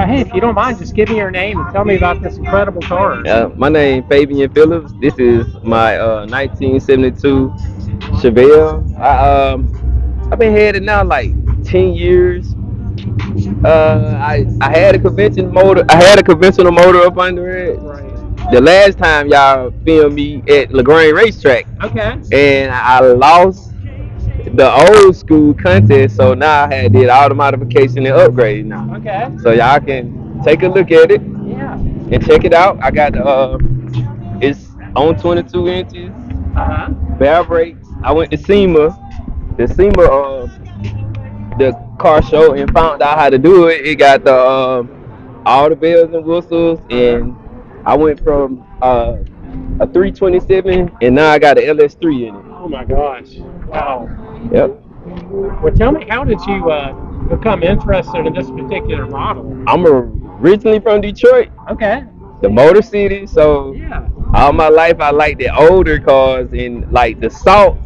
right, hey, if you don't mind, just give me your name and tell me about this incredible car. My name Fabian Phillips. This is my 1972 Chevelle. I've been headed now like 10 years. I had a convention motor. I had a conventional motor up under it. Right. The last time y'all filmed me at LaGrange racetrack, Okay. and I lost the old school contest. So now I had did all the modification and upgrade now. Okay. So y'all can take a look at it Yeah. and check it out. I got it's on 22 inches, Uh-huh. bare brakes. I went to the car show and found out how to do it. It got the all the bells and whistles, Uh-huh. and I went from a 327, and now I got an LS3 in it. Oh my gosh. Wow. Yep. Well, tell me, how did you become interested in this particular model? I'm originally from Detroit, Okay. the Motor City, so Yeah. all my life I liked the older cars, and like the salt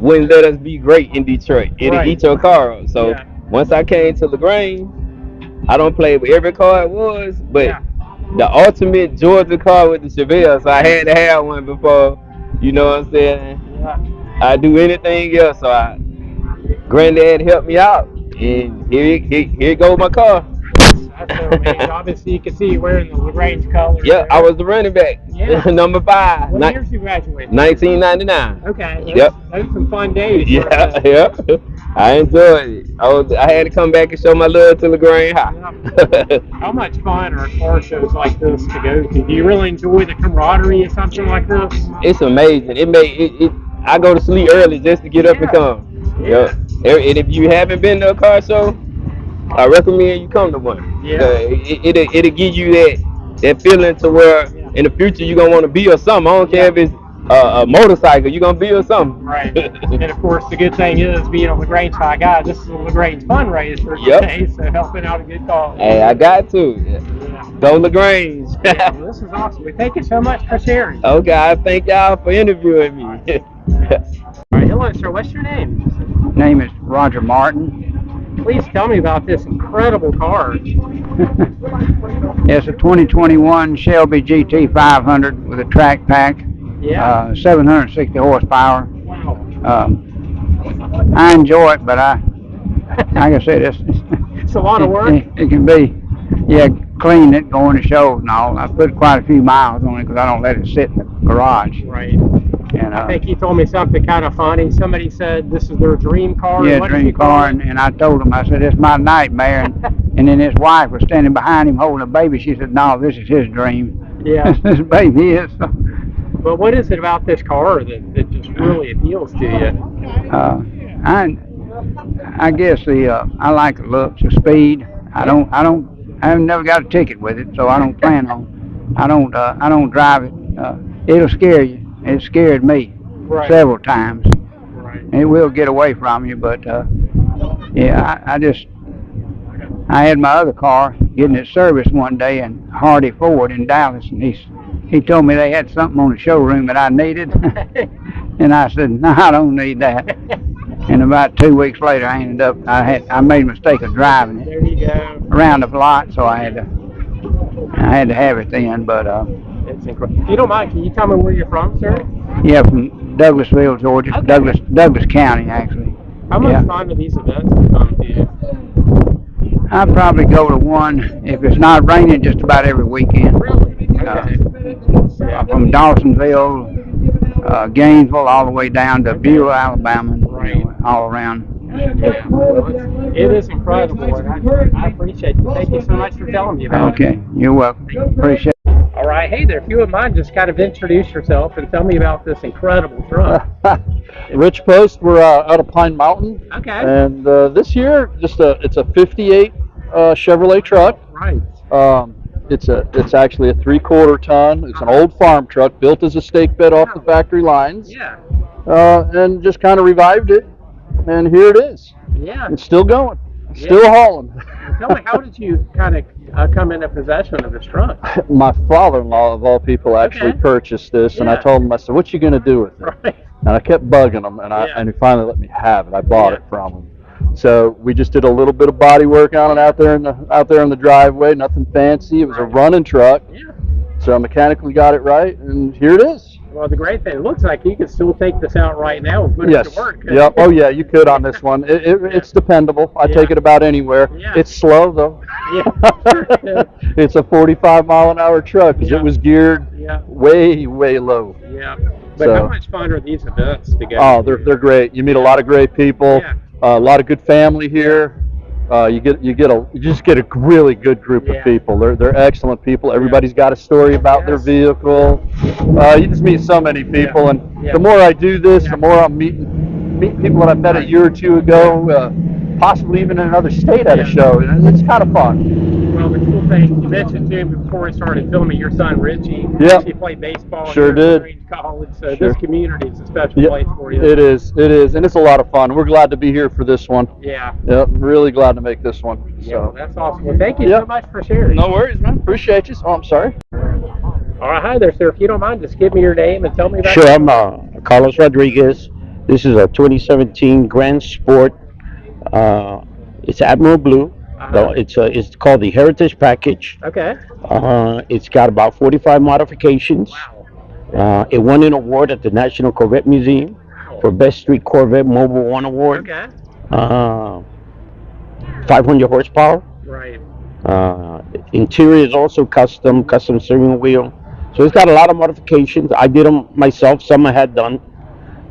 wouldn't let us be great in Detroit. It'll Right. eat your car up. So Yeah. once I came to LaGrange, I don't play with every car it was, but Yeah. the ultimate Georgia car with the Chevelle. So I had to have one before, you know what I'm saying? Yeah. I do anything else. So granddad helped me out, and here goes my car. That's so amazing. Obviously, you can see you wearing the LaGrange colors Yeah, there. I was the running back, Yeah. number 5, What years you graduated? 1999. Okay. Yep. Those are some fun days. Yeah, yeah. I enjoyed it. I had to come back and show my love to LaGrange Yeah. High. How much fun are car shows like this to go to? Do you really enjoy the camaraderie of something like this? It's amazing. It. I go to sleep early just to get up and Yeah. come. Yeah. Yep. And if you haven't been to a car show, I recommend you come to one. Yeah. It'll give you that feeling to where Yeah. in the future you're gonna want to be or something. I don't care Yeah. if it's a motorcycle, you're gonna be or something. Right. And of course, the good thing is, being a LaGrange High guy, this is a LaGrange fundraiser Yep. today, so helping out a good cause. Hey, I got to. Yeah. Go LaGrange. Yeah, well, this is awesome. We thank you so much for sharing. Okay, I thank y'all for interviewing me. All right, hello, sir. What's your name? Name is Rodger Martin. Please tell me about this incredible car. It's a 2021 Shelby GT 500 with a track pack, Yeah. 760 horsepower. Wow. I enjoy it, but like I said, It's a lot of work. it can be, yeah, clean it, going to shows and all. I put quite a few miles on it because I don't let it sit in the garage. Right. And I think he told me something kind of funny. Somebody said this is their dream car. yeah, What did dream you call car, it? and I told him, I said, it's my nightmare. And then his wife was standing behind him holding a baby. She said, no, this is his dream. Yeah. This baby is. But what is it about this car that just really appeals to you? I guess I like the looks, the speed. I haven't never got a ticket with it, so I don't plan on. I don't drive it. It'll scare you. It scared me Right. several times. Right. It will get away from you, but yeah, I had my other car getting it serviced one day in Hardy Ford in Dallas, and he told me they had something on the showroom that I needed, and I said, no, I don't need that. And about 2 weeks later, I made a mistake of driving it There you go. around the block, so I had to have it then. But It's incredible. If you don't mind, can you tell me where you're from, sir? yeah, from Douglasville, Georgia, Okay. Douglas County, actually. How much Yeah. fun do these events become to you? I probably go to one if it's not raining just about every weekend. Really? Okay. Yeah. From Dawsonville, Gainesville, all the way down to Beulah, Alabama, and, Right. all around. Yeah. Well, it is incredible, and I appreciate it. Thank you so much for telling me about it. Okay, you're welcome. Appreciate it. All right. Hey there. If you wouldn't mind, just kind of introduce yourself and tell me about this incredible truck. Rich Post, we're out of Pine Mountain, Okay. and this year it's a 58 Chevrolet truck. Right. It's actually a 3/4 ton. It's an old farm truck built as a stake bed off the factory lines, Yeah. and just kind of revived it, and here it is. Yeah. It's still going, still hauling. Tell me, how did you kind of come into possession of this truck? My father-in-law, of all people, actually Okay. purchased this, and I Yeah. told him, I said, "What you gonna do with it?" Right. And I kept bugging him, and Yeah. and he finally let me have it. I bought Yeah. it from him. So we just did a little bit of body work on it out there in the driveway. Nothing fancy. It was a running truck. Yeah. So I mechanically got it right, and here it is. Well, the great thing, it looks like you could still take this out right now and put it Yes. to work. Yep. Oh yeah, you could on this one. It's dependable. I take it about anywhere. Yeah. It's slow though. Yeah. It's a 45-mile-an-hour truck because Yeah. it was geared Yeah. way low. Yeah. But So- how much fun are these events to go Oh, to? they're great. You meet a lot of great people. Yeah. A lot of good family here. You just get a really good group Yeah. of people. They're excellent people. Everybody's got a story about their Yes. vehicle. You just meet so many people, and Yeah. the more I do this, Yeah. the more I'm meeting people that I met a year or two ago, possibly even in another state at a show. And it's kind of fun. Well, the cool thing, you mentioned to me before we started filming, your son Richie. Yep. He played baseball Sure at did. LaGrange College, so Sure. this community is a special Yeah, place for you. it is, and it's a lot of fun. We're glad to be here for this one. Yeah. Yep, really glad to make this one. Yeah, So. that's awesome. Well, thank you Yeah. so much for sharing. No worries, man. Appreciate you. Oh, I'm sorry. All right, hi there, sir. If you don't mind, just give me your name and tell me about Sure, your I'm Carlos Rodriguez. This is a 2017 Grand Sport. It's Admiral Blue. Uh-huh. It's called the Heritage Package. Okay. It's got about 45 modifications. Wow. It won an award at the National Corvette Museum for Best Street Corvette Mobile One Award. Okay. 500 horsepower. Right. Interior is also custom steering wheel. So it's got a lot of modifications. I did them myself. Some I had done.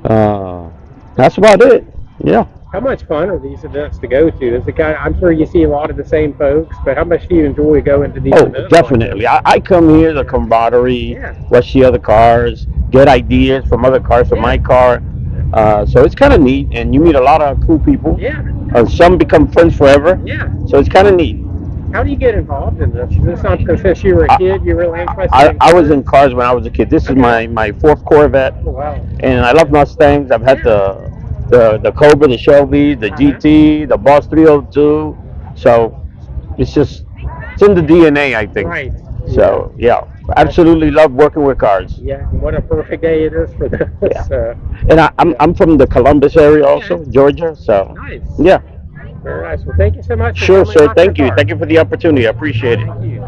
That's about it. Yeah. How much fun are these events to go to? Is it I'm sure you see a lot of the same folks, but how much do you enjoy going to these Oh, events? definitely. I come here, the camaraderie, Yeah. watch the other cars, get ideas from other cars from my car. So it's kind of neat, and you meet a lot of cool people. Yeah. Some become friends forever. Yeah. So it's kind of neat. How do you get involved in this? Is this something since you were a kid you're really interested in? I was in cars when I was a kid. This is my fourth Corvette, Oh, wow. and I love Mustangs. I've had the Cobra, the Shelby, the GT, the Boss 302. So it's in the DNA, I think. Right. So yeah, absolutely love working with cars. Yeah. And what a perfect day it is for this. Yeah. And I'm from the Columbus area also, Georgia. So Nice. yeah, Very nice. Well, thank you so much. for sure, telling me sir. about Thank your you. car. Thank you for the opportunity. I appreciate it. Thank you.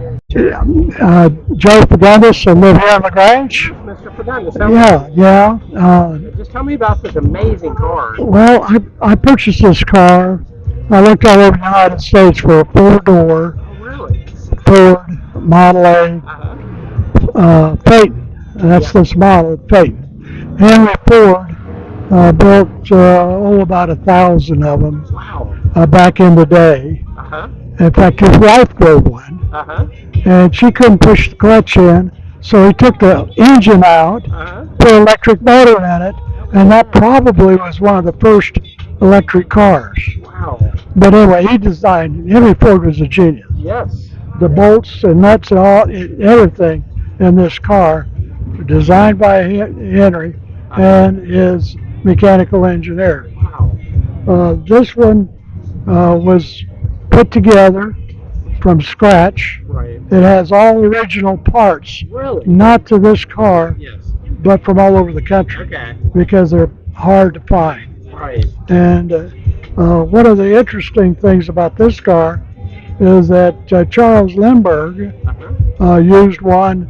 Joe Fagundes, I live here in LaGrange. Mr. Fagundes, just tell me about this amazing car. Well, I purchased this car. I looked all over the United States for a four-door Oh, really? Ford Model A Uh-huh. Peyton. And that's this model, Peyton. Henry Ford built about 1,000 of them Wow. back in the day. Uh-huh. In fact, his wife drove one, Uh-huh. and she couldn't push the clutch in, so he took the engine out, Uh-huh. put an electric motor in it, and that probably was one of the first electric cars. Wow. But anyway, Henry Ford was a genius. Yes. The bolts and nuts and everything in this car were designed by Henry and his mechanical engineer. Wow. This one was put together from scratch. Right. It has all original parts, Really? not to this car, Yes. but from all over the country, Okay. because they're hard to find. Right. And one of the interesting things about this car is that Charles Lindbergh Uh-huh. used one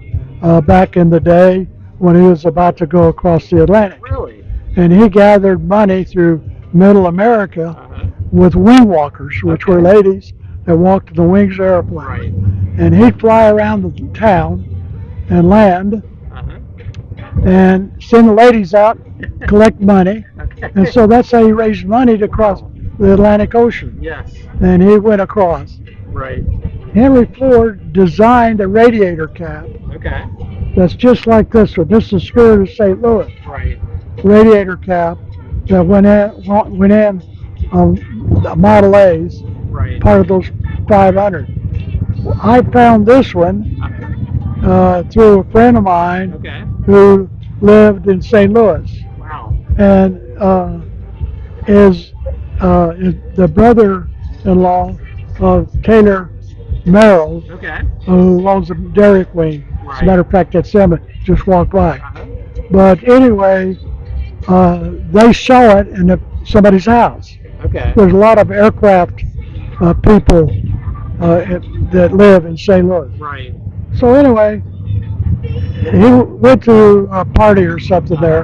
back in the day when he was about to go across the Atlantic. Really? And he gathered money through Middle America Uh-huh. with wing walkers, which Okay. were ladies that walked in the wings of airplane. Right. And he'd fly around the town and land Uh-huh. and send the ladies out, collect money. Okay. And so that's how he raised money to cross the Atlantic Ocean. Yes. And he went across. Right. Henry Ford designed a radiator cap Okay. that's just like this one. This is the Spirit of St. Louis Right. radiator cap that went in the Model A's, Right. part of those 500. I found this one through a friend of mine Okay. who lived in St. Louis, Wow. and is the brother-in-law of Taylor Merrill, Okay. who owns a Dairy Queen. As a matter of fact, that's him. Just walked by. Uh-huh. But anyway, they saw it in somebody's house. Okay. There's a lot of aircraft people that live in St. Louis. Right. So anyway, he went to a party or something there,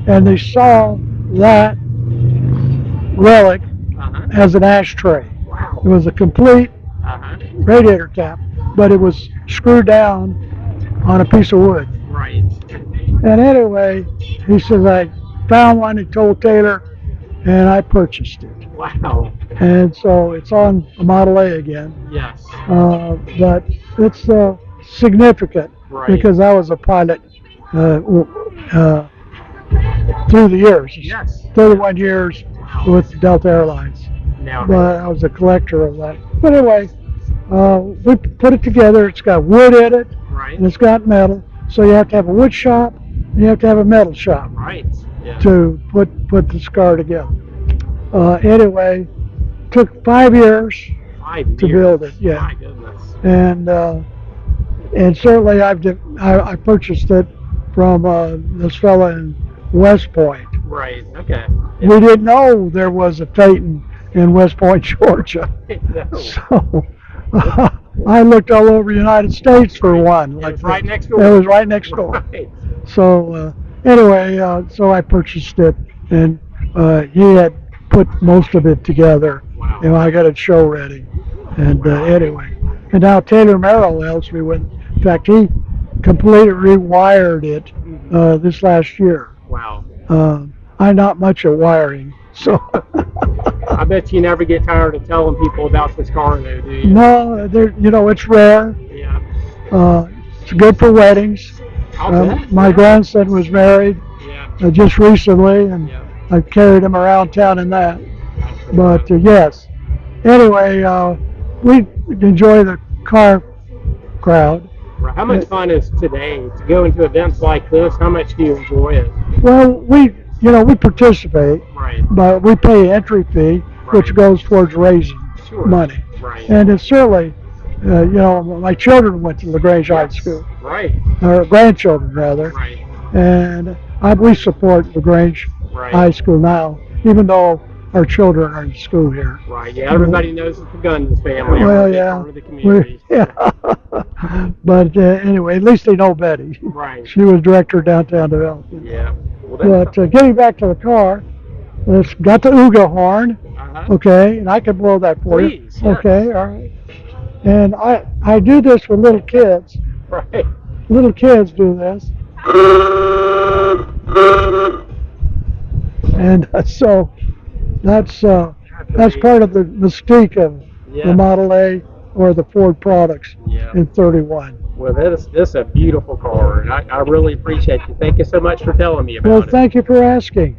and they saw that relic as an ashtray. Wow. It was a complete radiator cap, but it was screwed down on a piece of wood. Right. And anyway, he says, I found one, he told Taylor, and I purchased it. Wow. And so it's on a Model A again. Yes. But it's significant because I was a pilot through the years. Yes. 31 years with Delta Airlines. Now. But I was a collector of that. But anyway, we put it together. It's got wood in it, Right. and it's got metal. So you have to have a wood shop, and you have to have a metal shop Right. Yeah. to put this car together. Anyway, took 5 years 5 to years. build it. Yeah, My goodness. and certainly I purchased it from this fella in West Point. Right. Okay. We didn't know there was a Phaeton in West Point, Georgia. No. So I looked all over the United States for one. It was right next door. It was right next door. Right. So anyway, so I purchased it, and he had put most of it together. Wow. And I got it show ready. And anyway, and now Taylor Merrill helps me with. In fact, he completely rewired it this last year. Wow. I'm not much at wiring, so. I bet you never get tired of telling people about this car, though, do you? No, it's rare. Yeah. It's good for weddings. I'll bet. My grandson was married Yeah. just recently, and Yeah. I carried him around town in that. But yes. Anyway, we enjoy the car crowd. How much fun is today to go into events like this? How much do you enjoy it? Well, we participate, Right. but we pay entry fee, which Right. goes towards raising Sure. money. Right. And it's certainly, my children went to LaGrange High School, Right. or grandchildren rather, Right. and we support LaGrange Right. High School now, even though our children are in school here. Right. Yeah. Everybody knows the Fagundes family. Well, We're a big yeah. part of the community. Yeah. But anyway, at least they know Betty. Right. She was director of downtown development. Yeah. Well, But getting back to the car, it's got the Ooga horn, okay, and I can blow that for Please, you. yes. Okay, all right. And I do this with little kids. Right. Little kids do this. And so that's part of the mystique of the Model A or the Ford products in 31. Well, this is a beautiful car, and I really appreciate you. Thank you so much for telling me about Well, it. thank you for asking.